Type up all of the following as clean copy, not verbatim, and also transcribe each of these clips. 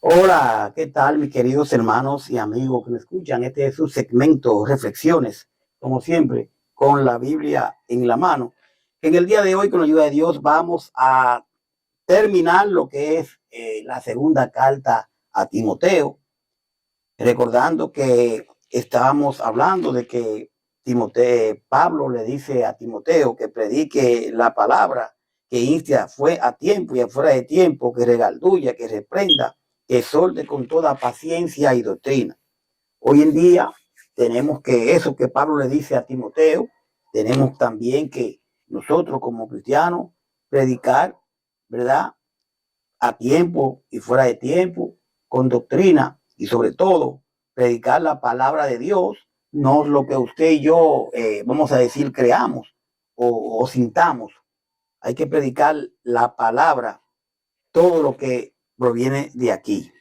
Hola, ¿qué tal mis queridos hermanos y amigos que me escuchan? Este es su segmento Reflexiones, como siempre, con la Biblia en la mano. En el día de hoy, con la ayuda de Dios, vamos a terminar lo que es la segunda carta a Timoteo, recordando que estábamos hablando de que Pablo le dice a Timoteo que predique la palabra, que inste fue a tiempo y afuera de tiempo, que regalduya, que reprenda, que exhorte con toda paciencia y doctrina. Hoy en día tenemos que eso que Pablo le dice a Timoteo, tenemos también que nosotros como cristianos predicar, ¿verdad? A tiempo y fuera de tiempo, con doctrina y sobre todo predicar la palabra de Dios, no lo que usted y yo, vamos a decir, creamos o sintamos. Hay que predicar la palabra, todo lo que proviene de aquí.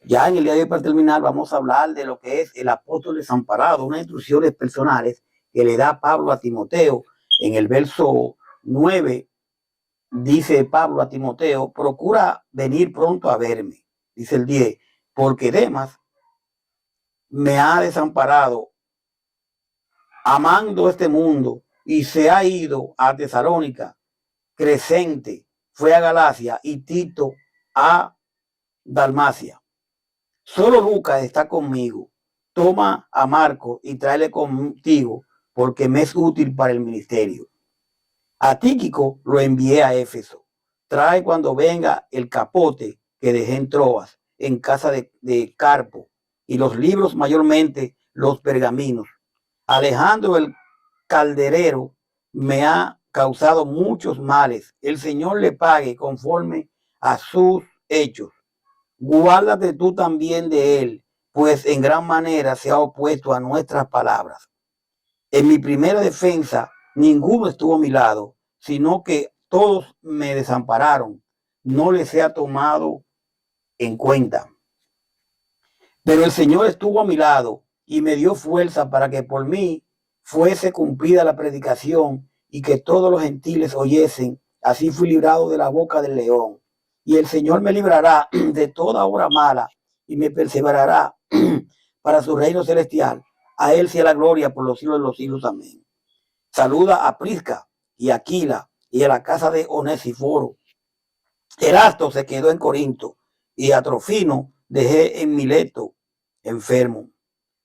Ya en el día de hoy, para terminar, vamos a hablar de lo que es el apóstol desamparado, unas instrucciones personales que le da Pablo a Timoteo en el verso 9. Dice Pablo a Timoteo, procura venir pronto a verme, dice el 10, porque Demas me ha desamparado amando este mundo y se ha ido a Tesalónica. Crescente fue a Galacia y Tito a Dalmacia. Solo Lucas está conmigo. Toma a Marco y tráele contigo porque me es útil para el ministerio. A Tíquico lo envié a Éfeso. Trae cuando venga el capote que dejé en Troas, en casa de Carpo, y los libros, mayormente los pergaminos. Alejandro el calderero me ha causado muchos males. El Señor le pague conforme a sus hechos. Guárdate tú también de él, pues en gran manera se ha opuesto a nuestras palabras. En mi primera defensa, ninguno estuvo a mi lado, sino que todos me desampararon. No les he tomado en cuenta. Pero el Señor estuvo a mi lado y me dio fuerza para que por mí fuese cumplida la predicación y que todos los gentiles oyesen. Así fui librado de la boca del león. Y el Señor me librará de toda obra mala y me perseverará para su reino celestial. A él sea la gloria por los siglos de los siglos. Amén. Saluda a Prisca y a Aquila y a la casa de Onesíforo. Erasto se quedó en Corinto y a Trofino dejé en Mileto enfermo.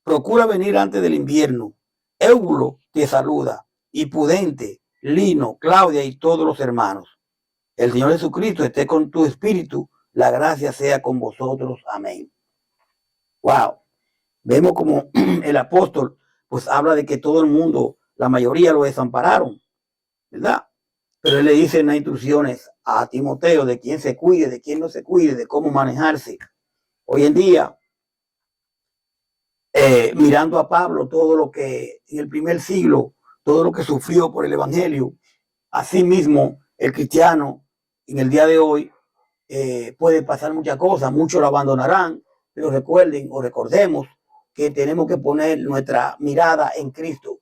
Procura venir antes del invierno. Éubulo te saluda y Pudente, Lino, Claudia y todos los hermanos. El Señor Jesucristo esté con tu espíritu. La gracia sea con vosotros. Amén. Wow. Vemos como el apóstol pues habla de que todo el mundo, la mayoría lo desampararon, ¿verdad? Pero él le dice en las instrucciones a Timoteo de quién se cuide, de quién no se cuide, de cómo manejarse. Hoy en día, mirando a Pablo, todo lo que en el primer siglo, todo lo que sufrió por el Evangelio, asimismo el cristiano en el día de hoy puede pasar muchas cosas, muchos lo abandonarán, pero recuerden o recordemos que tenemos que poner nuestra mirada en Cristo.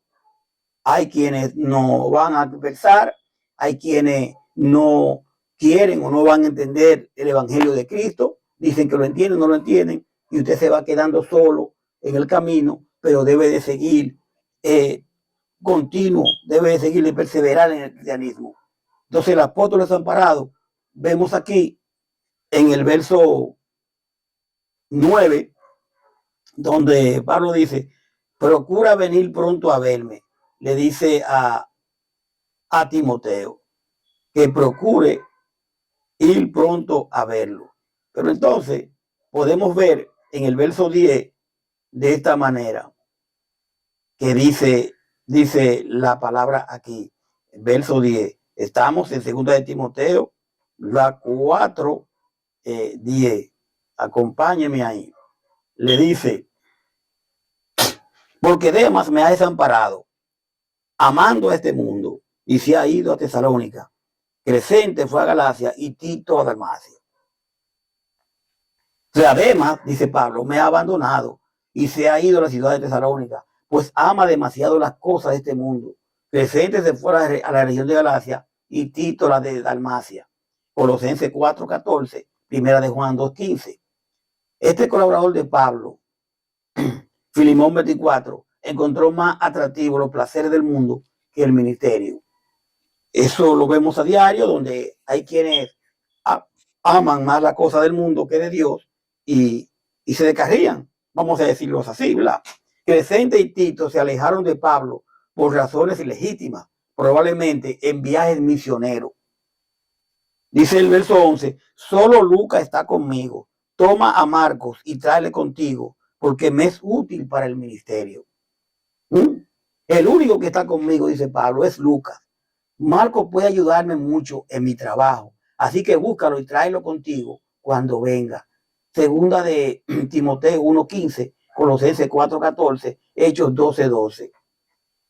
Hay quienes no van a adversar, hay quienes no quieren o no van a entender el Evangelio de Cristo, dicen que lo entienden, no lo entienden, y usted se va quedando solo en el camino, pero debe de seguir continuo, debe de seguir de perseverar en el cristianismo. Entonces el apóstol desamparado, vemos aquí en el verso 9, donde Pablo dice, procura venir pronto a verme, le dice a Timoteo, que procure ir pronto a verlo. Pero entonces podemos ver en el verso 10 de esta manera, que dice la palabra aquí, verso 10. Estamos en segunda de Timoteo, la 4, 10. Acompáñeme ahí. Le dice, porque Demas me ha desamparado, amando a este mundo, y se ha ido a Tesalónica. Crescente fue a Galacia y Tito a Dalmacia. O sea, Demas, dice Pablo, me ha abandonado y se ha ido a la ciudad de Tesalónica, pues ama demasiado las cosas de este mundo. Crescente se fue a la región de Galacia y Tito la de Dalmacia. Colosenses 4:14. Primera de Juan 2:15. Este colaborador de Pablo, Filimón 24, encontró más atractivo los placeres del mundo que el ministerio. Eso lo vemos a diario, donde hay quienes aman más la cosa del mundo que de Dios y se descarrían, vamos a decirlo así, ¿verdad? Crescente y Tito se alejaron de Pablo por razones ilegítimas, probablemente en viajes misioneros. Dice el verso 11, solo Lucas está conmigo, toma a Marcos y tráele contigo, porque me es útil para el ministerio. El único que está conmigo, dice Pablo, es Lucas. Marcos puede ayudarme mucho en mi trabajo, así que búscalo y tráelo contigo cuando venga. Segunda de Timoteo 1:15, Colosenses 4:14, Hechos 12:12.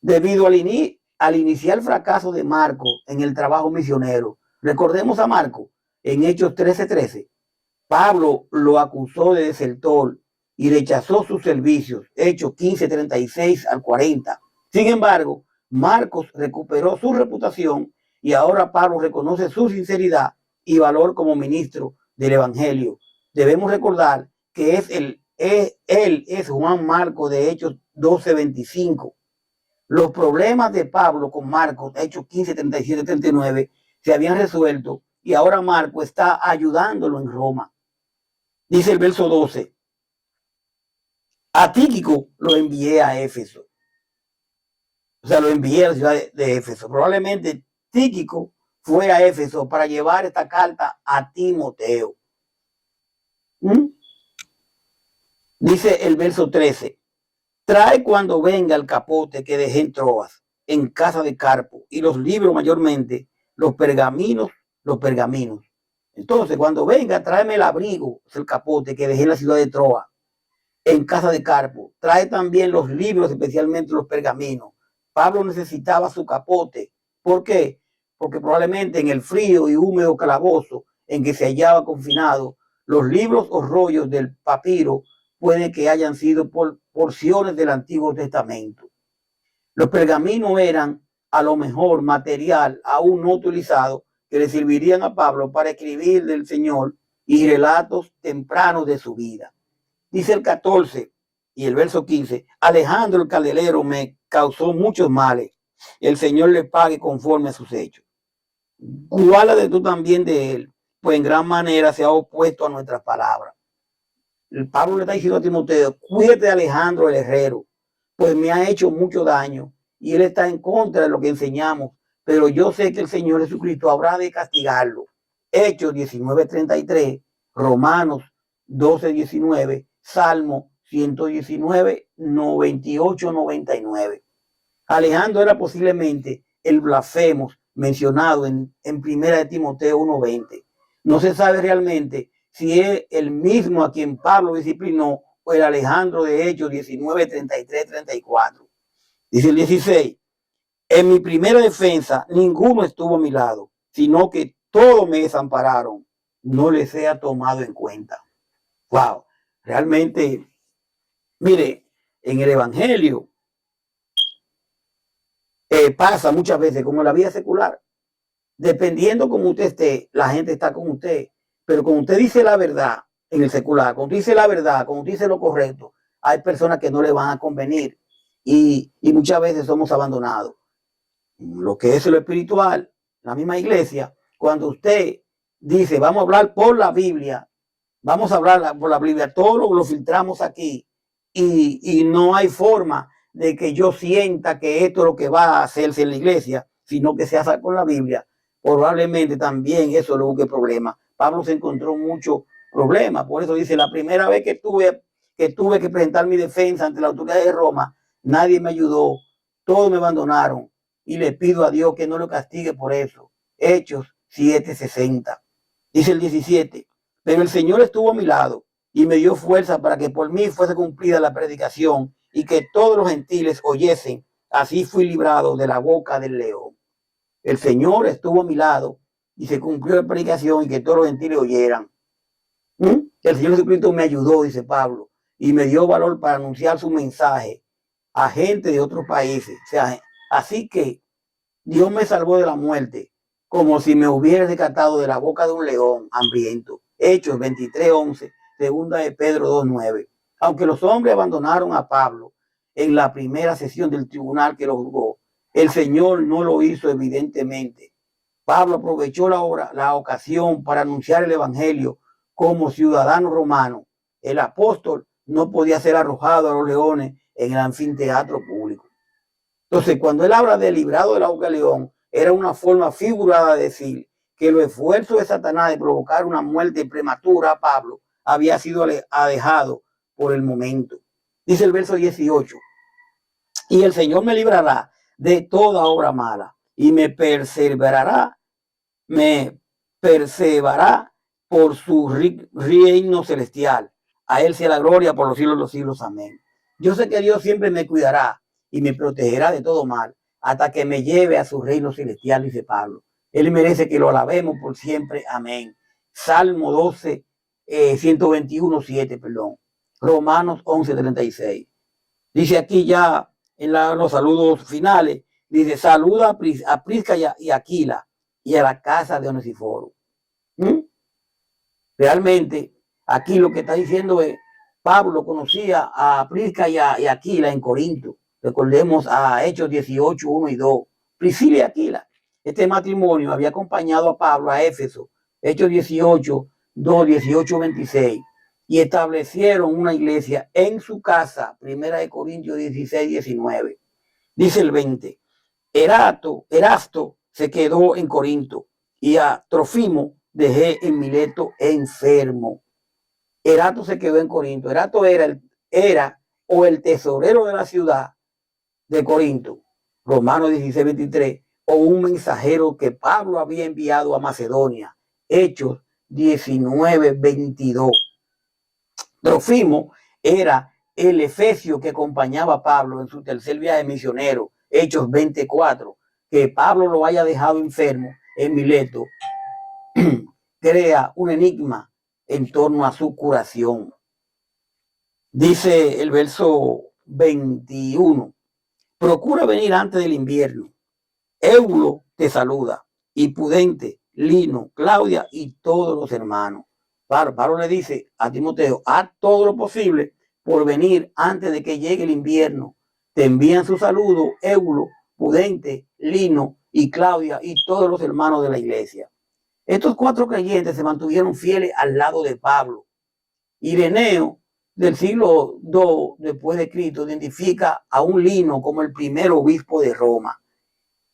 Debido al inicial fracaso de Marcos en el trabajo misionero, recordemos a Marcos en Hechos 13:13, Pablo lo acusó de desertor y rechazó sus servicios, Hechos 15:36 al 40. Sin embargo, Marcos recuperó su reputación y ahora Pablo reconoce su sinceridad y valor como ministro del Evangelio. Debemos recordar que él es Juan Marcos de Hechos 12:25. Los problemas de Pablo con Marcos, Hechos 15:37-39, se habían resuelto y ahora Marcos está ayudándolo en Roma. Dice el verso 12, a Tíquico lo envié a Éfeso. O sea, lo envié a la ciudad de Éfeso. Probablemente Tíquico fue a Éfeso para llevar esta carta a Timoteo. Dice el verso 13, trae cuando venga el capote que dejé en Troas, en casa de Carpo, y los libros mayormente, los pergaminos. Entonces, cuando venga, tráeme el abrigo, es el capote que dejé en la ciudad de Troas, en casa de Carpo. Trae también los libros, especialmente los pergaminos. Pablo necesitaba su capote. ¿Por qué? Porque probablemente en el frío y húmedo calabozo en que se hallaba confinado, los libros o rollos del papiro puede que hayan sido porciones del Antiguo Testamento. Los pergaminos eran a lo mejor material aún no utilizado que le servirían a Pablo para escribir del Señor y relatos tempranos de su vida. Dice el 14 y el verso 15, Alejandro el candelero me causó muchos males. El Señor le pague conforme a sus hechos. Guárdate tú también de él, pues en gran manera se ha opuesto a nuestras palabras. El Pablo le está diciendo a Timoteo, cuídate de Alejandro el herrero, pues me ha hecho mucho daño y él está en contra de lo que enseñamos, pero yo sé que el Señor Jesucristo habrá de castigarlo. Hechos 19:33, Romanos 12:19, Salmo 119, 98, 99. Alejandro era posiblemente el blasfemo mencionado en primera de Timoteo 1:20. No se sabe realmente si es el mismo a quien Pablo disciplinó o el Alejandro de Hechos 19:33-34. Dice el 16, en mi primera defensa ninguno estuvo a mi lado, sino que todos me desampararon, no les he tomado en cuenta. Wow, realmente, mire, en el Evangelio pasa muchas veces como en la vida secular. Dependiendo como usted esté, la gente está con usted. Pero cuando usted dice la verdad en el secular, cuando usted dice la verdad, cuando usted dice lo correcto, hay personas que no le van a convenir y muchas veces somos abandonados. Lo que es lo espiritual, la misma iglesia, cuando usted dice vamos a hablar por la Biblia, vamos a hablar por la Biblia, todo lo filtramos aquí y no hay forma de que yo sienta que esto es lo que va a hacerse en la iglesia, sino que se hace con la Biblia. Probablemente también eso le busque problemas. Pablo se encontró muchos problemas, por eso dice, la primera vez que tuve que presentar mi defensa ante la autoridad de Roma, nadie me ayudó, todos me abandonaron y le pido a Dios que no lo castigue por eso. Hechos 7:60. Dice el 17, pero el Señor estuvo a mi lado y me dio fuerza para que por mí fuese cumplida la predicación y que todos los gentiles oyesen. Así fui librado de la boca del león. El Señor estuvo a mi lado y se cumplió la predicación y que todos los gentiles oyeran. El Señor Jesucristo me ayudó, dice Pablo, y me dio valor para anunciar su mensaje a gente de otros países. O sea, así que Dios me salvó de la muerte, como si me hubiera rescatado de la boca de un león hambriento. Hechos 23:11, segunda de Pedro 2:9. Aunque los hombres abandonaron a Pablo en la primera sesión del tribunal que lo juzgó, el Señor no lo hizo evidentemente. Pablo aprovechó la ocasión para anunciar el evangelio como ciudadano romano. El apóstol no podía ser arrojado a los leones en el anfiteatro público. Entonces, cuando él habla de librado de la boca del león, era una forma figurada de decir que los esfuerzos de Satanás de provocar una muerte prematura a Pablo había sido alejado por el momento. Dice el verso 18, y el Señor me librará de toda obra mala y me perseverará por su reino celestial. A él sea la gloria por los siglos de los siglos. Amén. Yo sé que Dios siempre me cuidará y me protegerá de todo mal hasta que me lleve a su reino celestial, dice Pablo. Él merece que lo alabemos por siempre. Amén. Salmo 12, 121:7, perdón. Romanos 11:36. Dice aquí ya en los saludos finales, dice, saluda a Prisca y a Aquila y a la casa de Onesíforo. Realmente, aquí lo que está diciendo es, Pablo conocía a Prisca y a Aquila en Corinto. Recordemos a Hechos 18, 1 y 2. Priscila y Aquila. Este matrimonio había acompañado a Pablo a Éfeso, Hechos 18, 2, 18, 26. Y establecieron una iglesia en su casa, primera de Corintios 16, 19. Dice el 20. Erasto se quedó en Corinto y a Trofimo dejé en Mileto enfermo. Erasto se quedó en Corinto. Erasto era el tesorero de la ciudad de Corinto, Romanos 16:23, o un mensajero que Pablo había enviado a Macedonia, Hechos 19:22. Trofimo era el efesio que acompañaba a Pablo en su tercer viaje misionero, Hechos 24. Que Pablo lo haya dejado enfermo en Mileto crea un enigma en torno a su curación. Dice el verso 21, procura venir antes del invierno. Eulo te saluda, y Pudente, Lino, Claudia y todos los hermanos. Pablo le dice a Timoteo, haz todo lo posible por venir antes de que llegue el invierno. Te envían su saludo, Eulo, Pudente, Lino y Claudia y todos los hermanos de la iglesia. Estos 4 creyentes se mantuvieron fieles al lado de Pablo. Ireneo, del siglo II después de Cristo, identifica a un Lino como el primer obispo de Roma.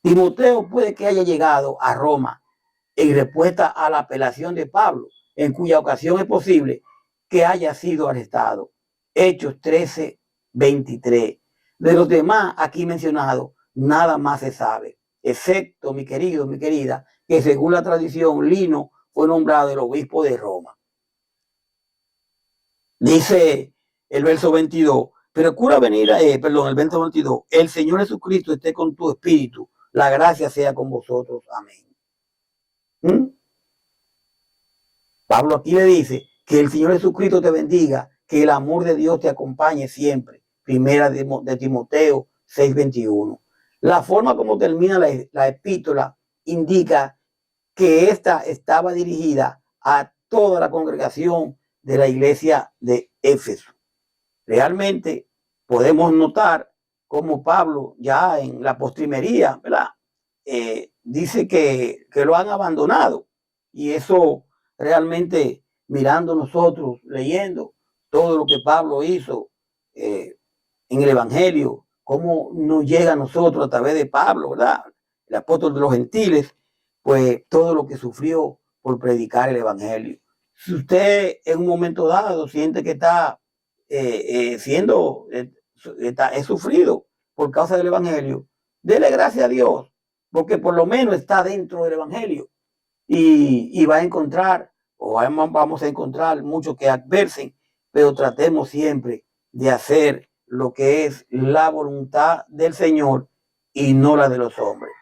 Timoteo puede que haya llegado a Roma en respuesta a la apelación de Pablo, en cuya ocasión es posible que haya sido arrestado. Hechos 13:23. De los demás aquí mencionados, nada más se sabe, excepto, mi querido, mi querida, que según la tradición, Lino fue nombrado el obispo de Roma. Dice el verso 22, procura venir, el verso 22, el Señor Jesucristo esté con tu espíritu, la gracia sea con vosotros. Amén. Pablo aquí le dice que el Señor Jesucristo te bendiga, que el amor de Dios te acompañe siempre. Primera de Timoteo 6:21. La forma como termina la epístola indica que esta estaba dirigida a toda la congregación de la iglesia de Éfeso. Realmente podemos notar cómo Pablo ya en la postrimería, ¿verdad? Dice que lo han abandonado, y eso realmente, mirando nosotros, leyendo todo lo que Pablo hizo en el evangelio, cómo nos llega a nosotros a través de Pablo, ¿verdad? El apóstol de los gentiles, pues todo lo que sufrió por predicar el evangelio. Si usted en un momento dado siente que está es sufrido por causa del evangelio, dele gracias a Dios, porque por lo menos está dentro del evangelio, y va a encontrar, o vamos a encontrar muchos que adversen, pero tratemos siempre de hacer lo que es la voluntad del Señor y no la de los hombres.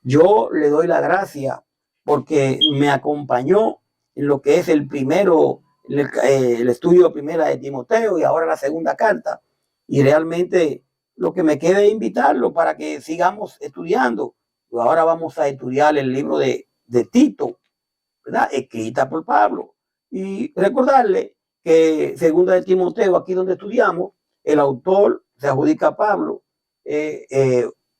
Yo le doy la gracia porque me acompañó en lo que es el primero, el estudio primera de Timoteo y ahora la segunda carta, y realmente lo que me queda es invitarlo para que sigamos estudiando. Ahora vamos a estudiar el libro de Tito, ¿verdad? Escrita por Pablo. Y recordarle que segunda de Timoteo, aquí donde estudiamos, el autor se adjudica a Pablo.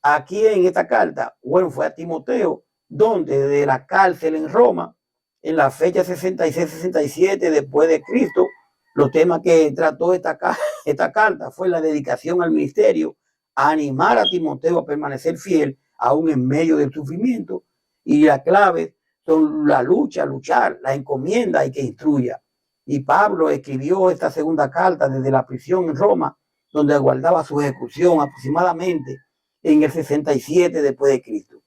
Aquí en esta carta, bueno, fue a Timoteo, donde de la cárcel en Roma, en la fecha 66-67 después de Cristo, los temas que trató esta carta fue la dedicación al ministerio, a animar a Timoteo a permanecer fiel aún en medio del sufrimiento, y la clave son la lucha, luchar, la encomienda y que instruya. Y Pablo escribió esta segunda carta desde la prisión en Roma, donde aguardaba su ejecución aproximadamente en el 67 después de Cristo.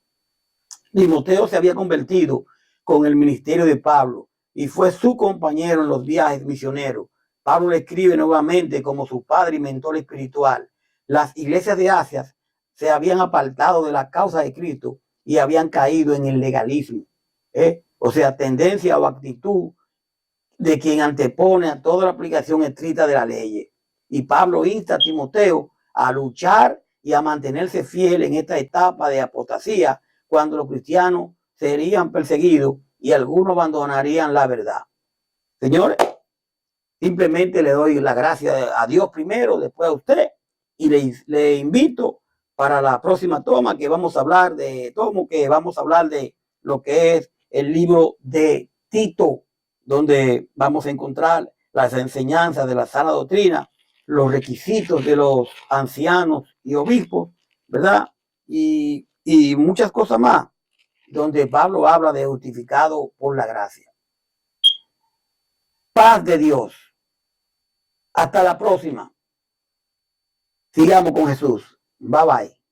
Timoteo se había convertido con el ministerio de Pablo y fue su compañero en los viajes misioneros. Pablo le escribe nuevamente como su padre y mentor espiritual. Las iglesias de Asia se habían apartado de la causa de Cristo y habían caído en el legalismo. O sea, tendencia o actitud de quien antepone a toda la aplicación estricta de la ley. Y Pablo insta a Timoteo a luchar y a mantenerse fiel en esta etapa de apostasía, cuando los cristianos serían perseguidos y algunos abandonarían la verdad. Señores, simplemente le doy la gracia a Dios primero, después a usted, y le invito para la próxima toma que vamos a hablar de lo que es el libro de Tito, donde vamos a encontrar las enseñanzas de la sana doctrina, los requisitos de los ancianos y obispos, ¿verdad? Y muchas cosas más, donde Pablo habla de justificado por la gracia. Paz de Dios. Hasta la próxima. Sigamos con Jesús. Bye bye.